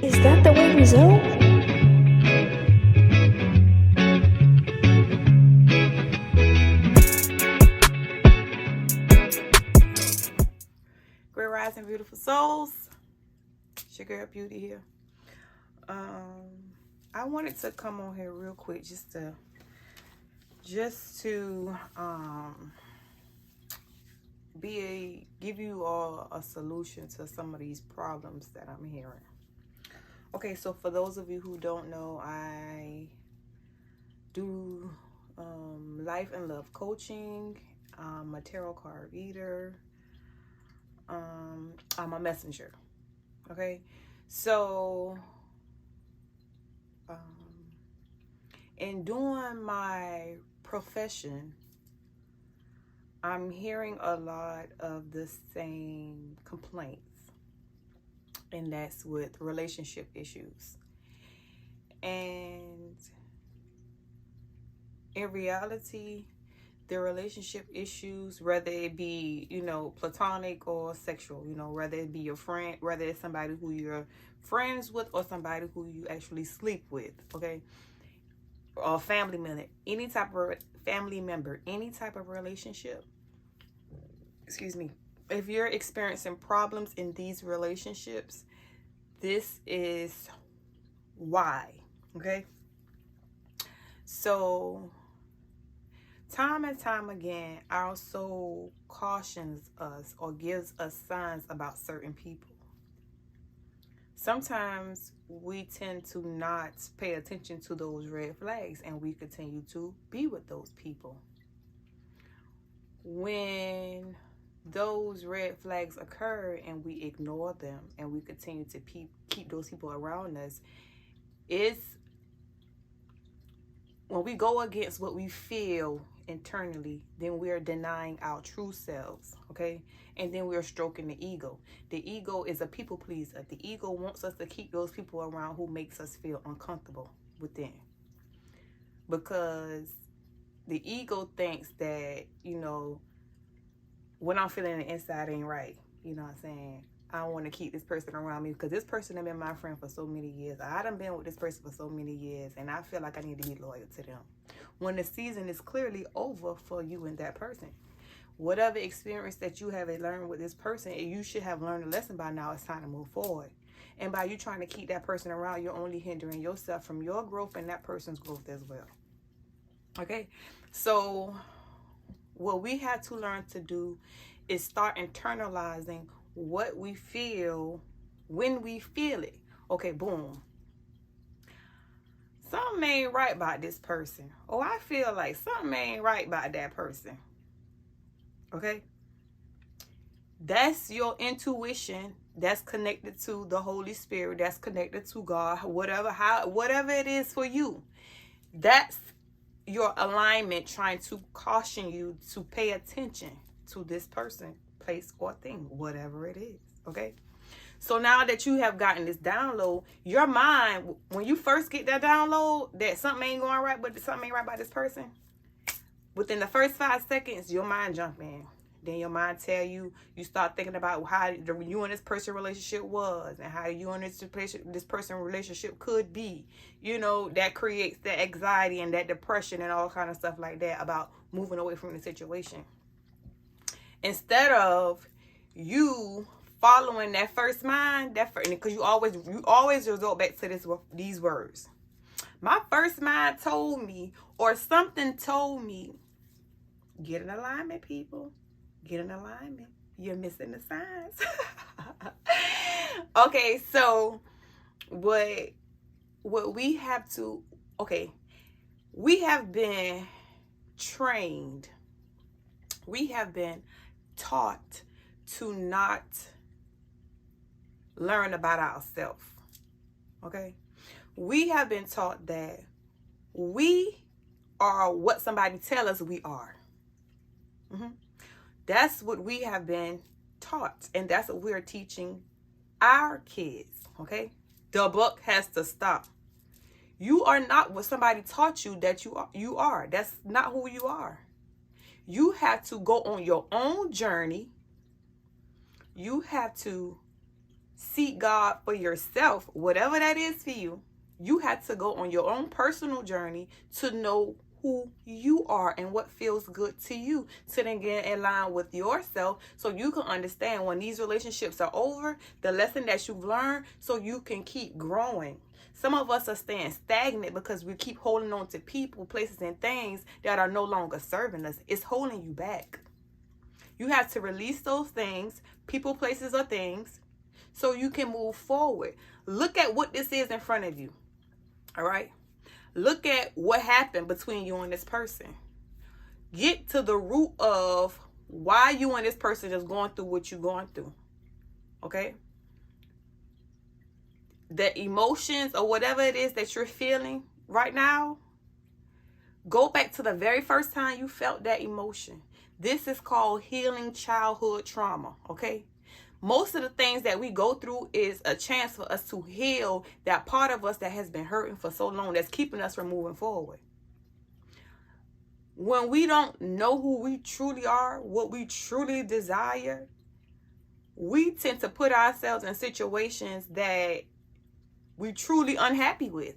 Is that the way we go? Great Rising, beautiful souls. It's your girl Beauty here. I wanted to come on here real quick just to give you all a solution to some of these problems that I'm hearing. Okay, so for those of you who don't know, I do life and love coaching. I'm a tarot card reader. I'm a messenger. Okay, so in doing my profession, I'm hearing a lot of the same complaints, and that's with relationship issues. And in reality, the relationship issues, whether it be, platonic or sexual, whether it be your friend, whether it's somebody who you're friends with or somebody who you actually sleep with, okay? Or family member, any type of relationship, if you're experiencing problems in these relationships, this is why, okay? So time and time again, our soul cautions us or gives us signs about certain people. Sometimes we tend to not pay attention to those red flags, and we continue to be with those people. When those red flags occur and we ignore them and we continue to keep those people around us, it's when we go against what we feel internally, then we're denying our true selves, okay? And then we're stroking the ego. The ego is a people pleaser. The ego wants us to keep those people around who makes us feel uncomfortable within. Because the ego thinks that, when I'm feeling the inside ain't right, you know what I'm saying? I don't want to keep this person around me because this person has been my friend for so many years. I done been with this person for so many years, and I feel like I need to be loyal to them. When the season is clearly over for you and that person. Whatever experience that you have learned with this person, you should have learned a lesson by now. It's time to move forward. And by you trying to keep that person around, you're only hindering yourself from your growth and that person's growth as well. Okay? So what we have to learn to do is start internalizing what we feel when we feel it. Okay, boom. Something ain't right about this person. Oh, I feel like something ain't right about that person. Okay? That's your intuition. That's connected to the Holy Spirit. That's connected to God. Whatever it is for you. That's your alignment trying to caution you to pay attention to this person, place, or thing, whatever it is. Okay? So now that you have gotten this download, your mind, when you first get that download that something ain't going right, but something ain't right about this person, within the first 5 seconds, your mind jump in. Then your mind tell you, you start thinking about how you and this person relationship was and how you and this person relationship could be. That creates that anxiety and that depression and all kind of stuff like that about moving away from the situation. Instead of you following that first mind, because you always resort back to these words. My first mind told me, or something told me, get in alignment, people. Get in alignment. You're missing the signs. Okay, so what we have to, we have been trained. We have been taught to not learn about ourselves. Okay? We have been taught that we are what somebody tell us we are. That's what we have been taught, and that's what we're teaching our kids. Okay? The buck has to stop. You are not what somebody taught you that you are. That's not who you are. You have to go on your own journey. You have to seek God for yourself, whatever that is for you. You have to go on your own personal journey to know who you are and what feels good to you, to then get in line with yourself so you can understand when these relationships are over, the lesson that you've learned, so you can keep growing. Some of us are staying stagnant because we keep holding on to people, places, and things that are no longer serving us. It's holding you back. You have to release those things, people, places, or things, so you can move forward. Look at what this is in front of you. All right? Look at what happened between you and this person. Get to the root of why you and this person is going through what you're going through. Okay? The emotions or whatever it is that you're feeling right now, go back to the very first time you felt that emotion. This is called healing childhood trauma. Okay? Most of the things that we go through is a chance for us to heal that part of us that has been hurting for so long, that's keeping us from moving forward. When we don't know who we truly are, what we truly desire, we tend to put ourselves in situations that we truly unhappy with.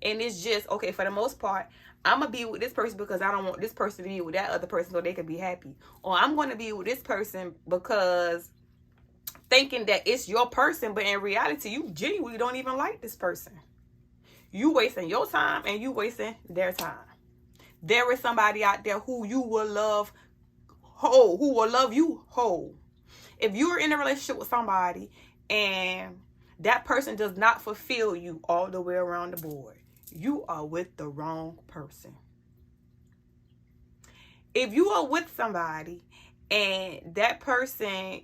And it's just, okay, for the most part, I'm going to be with this person because I don't want this person to be with that other person so they can be happy. Or I'm going to be with this person because thinking that it's your person, but in reality, you genuinely don't even like this person. You wasting your time and you wasting their time. There is somebody out there who you will love whole, who will love you whole. If you're in a relationship with somebody and that person does not fulfill you all the way around the board, you are with the wrong person. If you are with somebody and that person,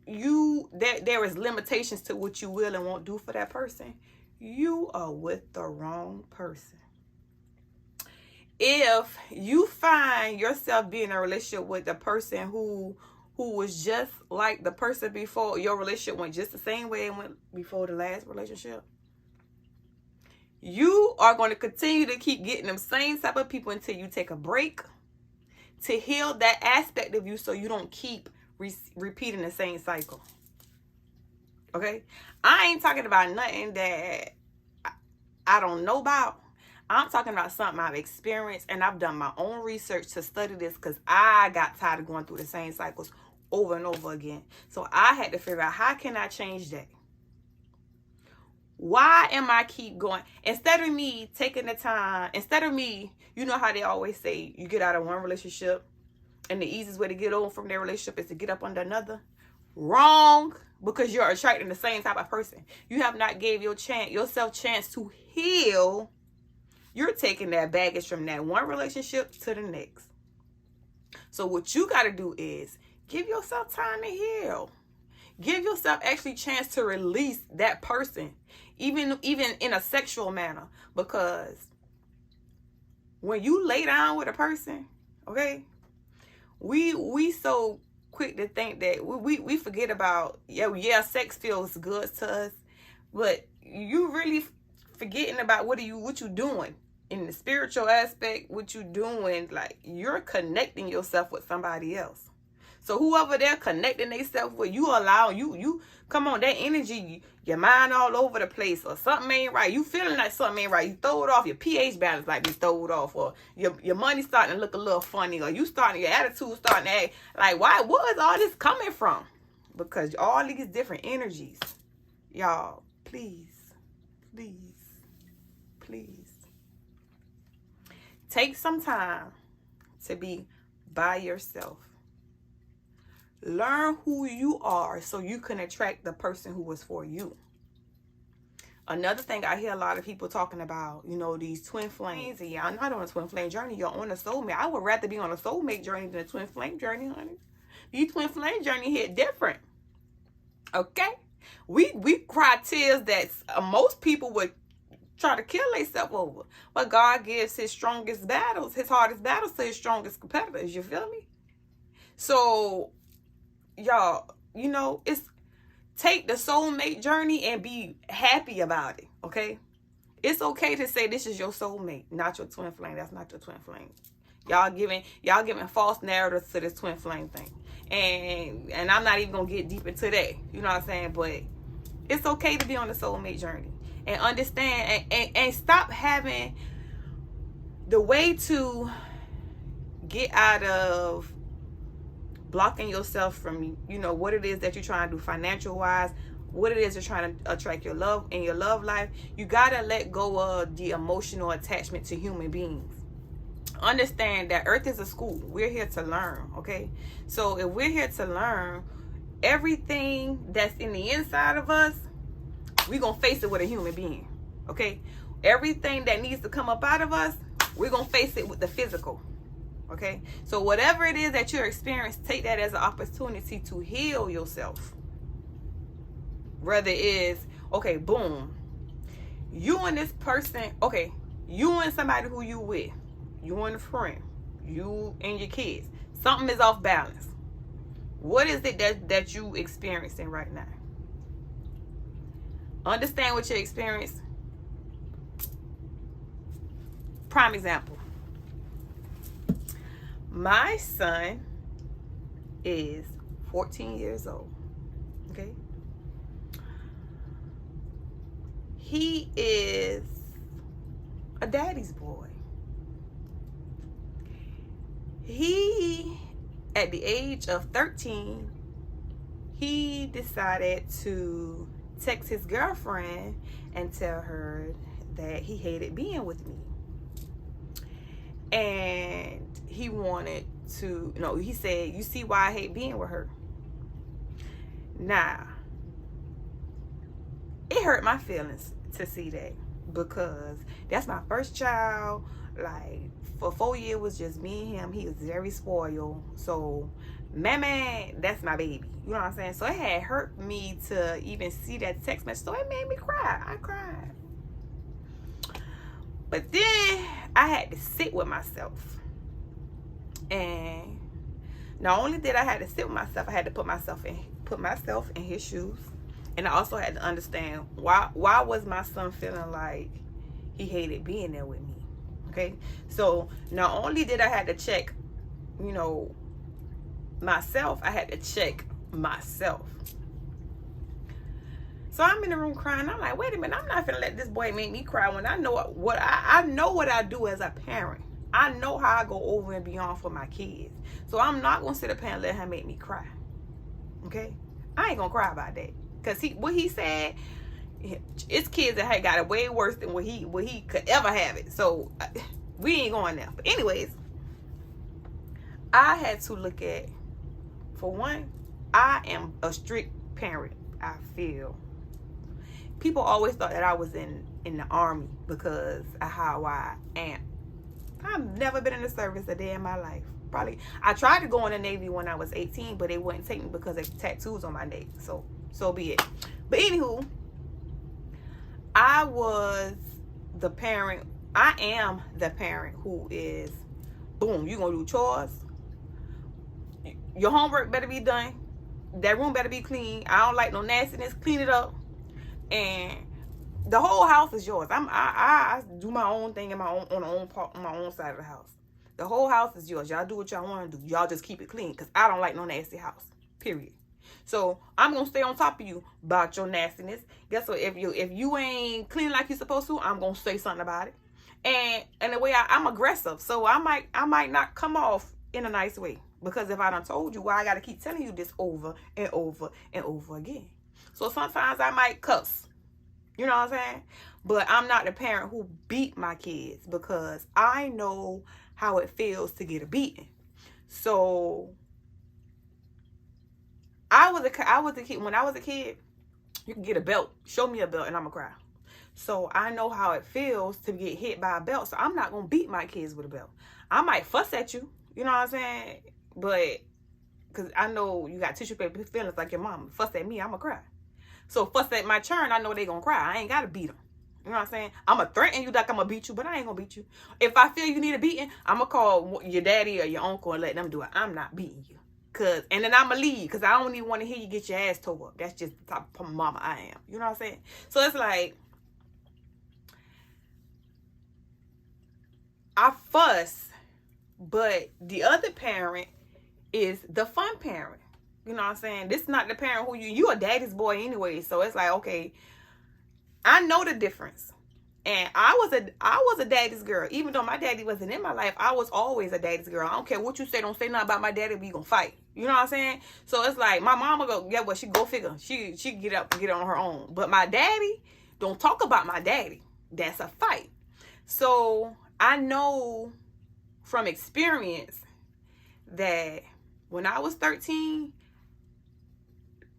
there is limitations to what you will and won't do for that person, you are with the wrong person. If you find yourself being in a relationship with a person who was just like the person before, your relationship went just the same way it went before the last relationship, you are going to continue to keep getting them same type of people until you take a break to heal that aspect of you so you don't keep repeating the same cycle. Okay? I ain't talking about nothing that I don't know about. I'm talking about something I've experienced, and I've done my own research to study this because I got tired of going through the same cycles over and over again. So I had to figure out, how can I change that? Why am I keep going? Instead of me taking the time, you know how they always say, you get out of one relationship and the easiest way to get on from their relationship is to get up under another. Wrong, because you're attracting the same type of person. You have not gave yourself chance to heal. You're taking that baggage from that one relationship to the next. So what you got to do is give yourself time to heal. Give yourself actually chance to release that person, even in a sexual manner. Because when you lay down with a person, okay, we so quick to think that we forget about, sex feels good to us, but you really forgetting about what you doing in the spiritual aspect. What you doing, like, you're connecting yourself with somebody else. So whoever they're connecting themselves with, you allow you come on, that energy, your mind all over the place, or something ain't right. You feeling like something ain't right. You throw it off. Your pH balance like be thrown off, or your money starting to look a little funny, or your attitude starting to act like, what is all this coming from? Because all these different energies, y'all, please take some time to be by yourself. Learn who you are so you can attract the person who was for you. Another thing I hear a lot of people talking about, these twin flames. And y'all not on a twin flame journey. You're on a soulmate. I would rather be on a soulmate journey than a twin flame journey, honey. These twin flame journey hit different. Okay? We cry tears that most people would try to kill themselves over. But God gives his strongest battles, his hardest battles to his strongest competitors. You feel me? So, y'all, it's take the soulmate journey and be happy about it. Okay? It's okay to say this is your soulmate, not your twin flame. That's not your twin flame. Y'all giving false narratives to this twin flame thing. And I'm not even gonna get deep into that. You know what I'm saying? But It's okay to be on the soulmate journey and understand and stop having the way to get out of blocking yourself from, you know, what it is that you're trying to do financial wise, what it is you're trying to attract your love in your love life. You gotta let go of the emotional attachment to human beings. Understand that earth is a school. We're here to learn, okay? So if we're here to learn, everything that's in the inside of us, we're gonna face it with a human being, okay? Everything that needs to come up out of us, we're gonna face it with the physical, okay? So whatever it is that you're experiencing, take that as an opportunity to heal yourself. Whether it is, okay, boom, you and this person, okay, you and somebody who you with, you and a friend, you and your kids, something is off balance. What is it that you experiencing right now? Understand what you're experiencing. Prime example. My son is 14 years old. Okay? He is a daddy's boy. He, at the age of 13, he decided to text his girlfriend and tell her that he hated being with me. And he wanted to, he said, you see why I hate being with her? Now, it hurt my feelings to see that, because that's my first child. Like, for 4 years, it was just me and him. He was very spoiled. So, man, that's my baby. You know what I'm saying? So, it had hurt me to even see that text message. So, it made me cry. I cried. But then, I had to sit with myself. And not only did I have to sit with myself, I had to put myself in his shoes. And I also had to understand why was my son feeling like he hated being there with me. Okay? So not only did I have to check, myself, I had to check myself. So I'm in the room crying. I'm like, wait a minute, I'm not gonna let this boy make me cry when I know what I do as a parent. I know how I go over and beyond for my kids. So I'm not gonna sit up here and let him make me cry. Okay? I ain't gonna cry about that. Because what he said, it's kids that had got it way worse than what he could ever have it. So we ain't going there. But anyways, I had to look at, for one, I am a strict parent, I feel. People always thought that I was in the Army because of how I am. I've never been in the service a day in my life. Probably, I tried to go in the Navy when I was 18, but they wouldn't take me because of tattoos on my neck. So be it. But anywho, I am the parent who is, boom, you gonna do chores. Your homework better be done. That room better be clean. I don't like no nastiness. Clean it up. And the whole house is yours. I do my own thing on my own side of the house. The whole house is yours. Y'all do what y'all want to do. Y'all just keep it clean, because I don't like no nasty house. Period. So I'm gonna stay on top of you about your nastiness. Guess what? If you ain't clean like you're supposed to, I'm gonna say something about it. And the way I'm aggressive, so I might not come off in a nice way, because if I done told you, well, I gotta keep telling you this over and over and over again. So sometimes I might cuss. You know what I'm saying? But I'm not the parent who beat my kids, because I know how it feels to get a beating. So I was a kid. When I was a kid, you can get a belt. Show me a belt and I'm gonna cry. So I know how it feels to get hit by a belt. So I'm not gonna beat my kids with a belt. I might fuss at you. You know what I'm saying? But because I know you got tissue paper feelings like your mama. Fuss at me, I'm gonna cry. So fuss at my churn, I know they gonna cry. I ain't gotta beat them. You know what I'm saying? I'm gonna threaten you like I'm gonna beat you, but I ain't gonna beat you. If I feel you need a beating, I'm gonna call your daddy or your uncle and let them do it. I'm not beating you. And then I'm gonna leave, because I don't even want to hear you get your ass tore up. That's just the type of mama I am. You know what I'm saying? So it's like, I fuss, but the other parent is the fun parent. You know what I'm saying? This is not the parent who you a daddy's boy anyway. So it's like, okay, I know the difference. And I was a daddy's girl. Even though my daddy wasn't in my life, I was always a daddy's girl. I don't care what you say. Don't say nothing about my daddy. We gonna fight. You know what I'm saying? So it's like my mama go, yeah, well, she go figure. She get up and get on her own. But my daddy, don't talk about my daddy. That's a fight. So I know from experience that when I was 13,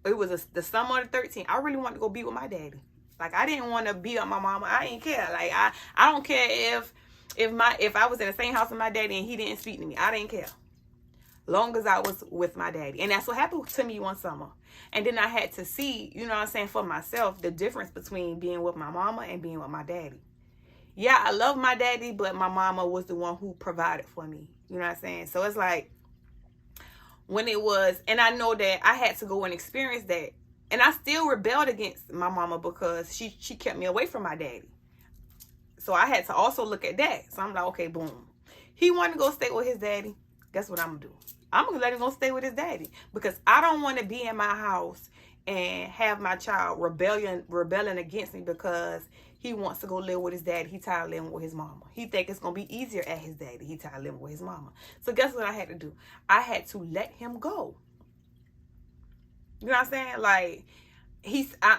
it was the summer of 13. I really wanted to go be with my daddy. Like, I didn't want to be with my mama. I didn't care. Like, I don't care if I was in the same house with my daddy and he didn't speak to me. I didn't care. Long as I was with my daddy. And that's what happened to me one summer. And then I had to see, you know what I'm saying, for myself, the difference between being with my mama and being with my daddy. Yeah, I love my daddy, but my mama was the one who provided for me. You know what I'm saying? So it's like, when it was, and I know that I had to go and experience that. And I still rebelled against my mama because she kept me away from my daddy. So I had to also look at that. So I'm like, okay, boom. He wanted to go stay with his daddy. Guess what I'm going to do? I'm going to let him go stay with his daddy. Because I don't want to be in my house and have my child rebelling against me because he wants to go live with his daddy. He tired of living with his mama. He think it's going to be easier at his daddy. He tired of living with his mama. So guess what I had to do? I had to let him go. You know what I'm saying? Like,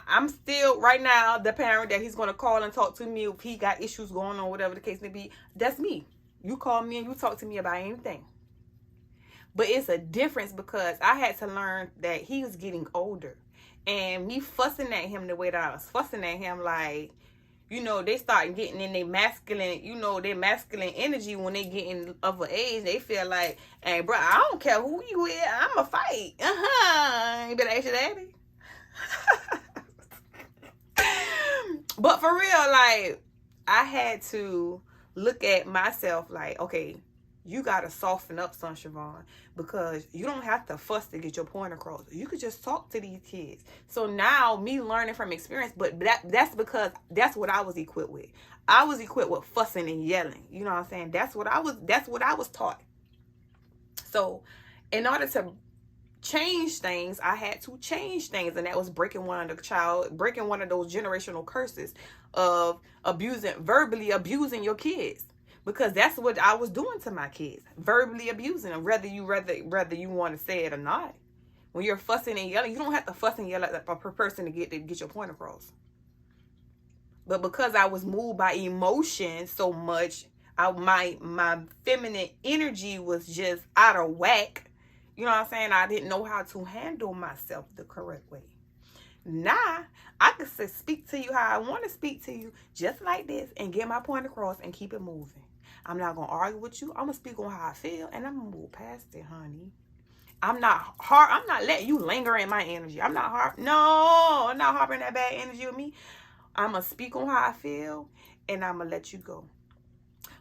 I'm still, right now, the parent that he's going to call and talk to me if he got issues going on, whatever the case may be. That's me. You call me and you talk to me about anything. But it's a difference because I had to learn that he was getting older. And me fussing at him the way that I was fussing at him, like, you know, they start getting in their masculine, you know, their masculine energy when they getting of an age. They feel like, hey, bro, I don't care who you is, I'm a fight. You better ask your daddy. But for real, like, I had to look at myself like, okay, you got to soften up, son Siobhan, because you don't have to fuss to get your point across. You could just talk to these kids. So now, me learning from experience, but that's because that's what I was equipped with. I was equipped with fussing and yelling. You know what I'm saying? That's what I was taught. So in order to change things, I had to change things, and that was breaking one of those generational curses of verbally abusing your kids. Because that's what I was doing to my kids. Verbally abusing them. Whether you want to say it or not. When you're fussing and yelling, you don't have to fuss and yell at a person to get your point across. But because I was moved by emotion so much, my feminine energy was just out of whack. You know what I'm saying? I didn't know how to handle myself the correct way. Now, I can speak to you how I want to speak to you, just like this, and get my point across and keep it moving. I'm not going to argue with you. I'm going to speak on how I feel, and I'm going to move past it, honey. I'm not letting you linger in my energy. I'm not harping that bad energy with me. I'm going to speak on how I feel, and I'm going to let you go.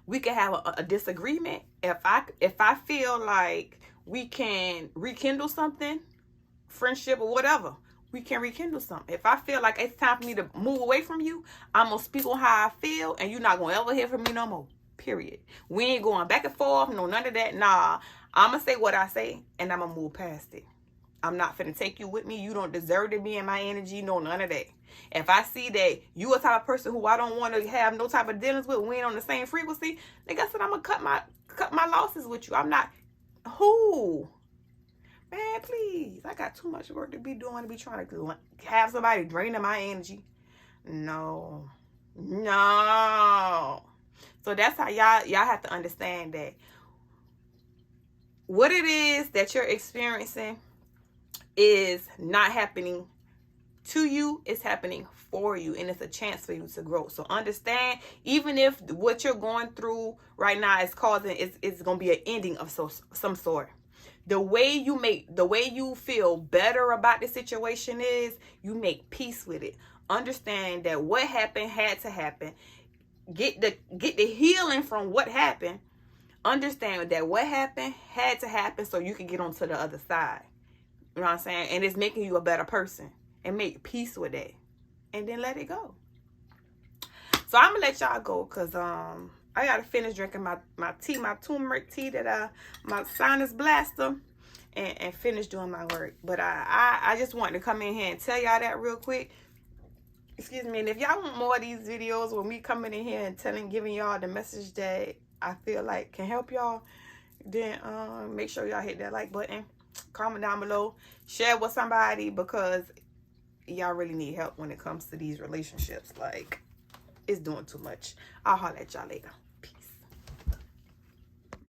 We can have a disagreement. If I feel like we can rekindle something, friendship or whatever, we can rekindle something. If I feel like it's time for me to move away from you, I'm going to speak on how I feel, and you're not going to ever hear from me no more. Period. We ain't going back and forth. No, none of that. Nah. I'm going to say what I say, and I'm going to move past it. I'm not finna take you with me. You don't deserve to be in my energy. No, none of that. If I see that you a type of person who I don't want to have no type of dealings with, we ain't on the same frequency, then guess what? I'm going to cut my losses with you. I'm not... Who? Man, please. I got too much work to be doing to be trying to have somebody draining my energy. No. So that's how y'all have to understand that what it is that you're experiencing is not happening to you, it's happening for you, and it's a chance for you to grow. So understand, even if what you're going through right now is it's going to be an ending of some sort. The way you feel better about the situation is you make peace with it. Understand that what happened had to happen. Get the healing from what happened. Understand that what happened had to happen so you can get onto the other side. You know what I'm saying? And it's making you a better person. And make peace with that. And then let it go. So I'm going to let y'all go because I got to finish drinking my tea, my turmeric tea my sinus blaster. and finish doing my work. But I just wanted to come in here and tell y'all that real quick. Excuse me. And if y'all want more of these videos when we coming in here and giving y'all the message that I feel like can help y'all, then make sure y'all hit that like button, comment down below, share with somebody, because y'all really need help when it comes to these relationships. Like, it's doing too much. I'll holler at y'all later.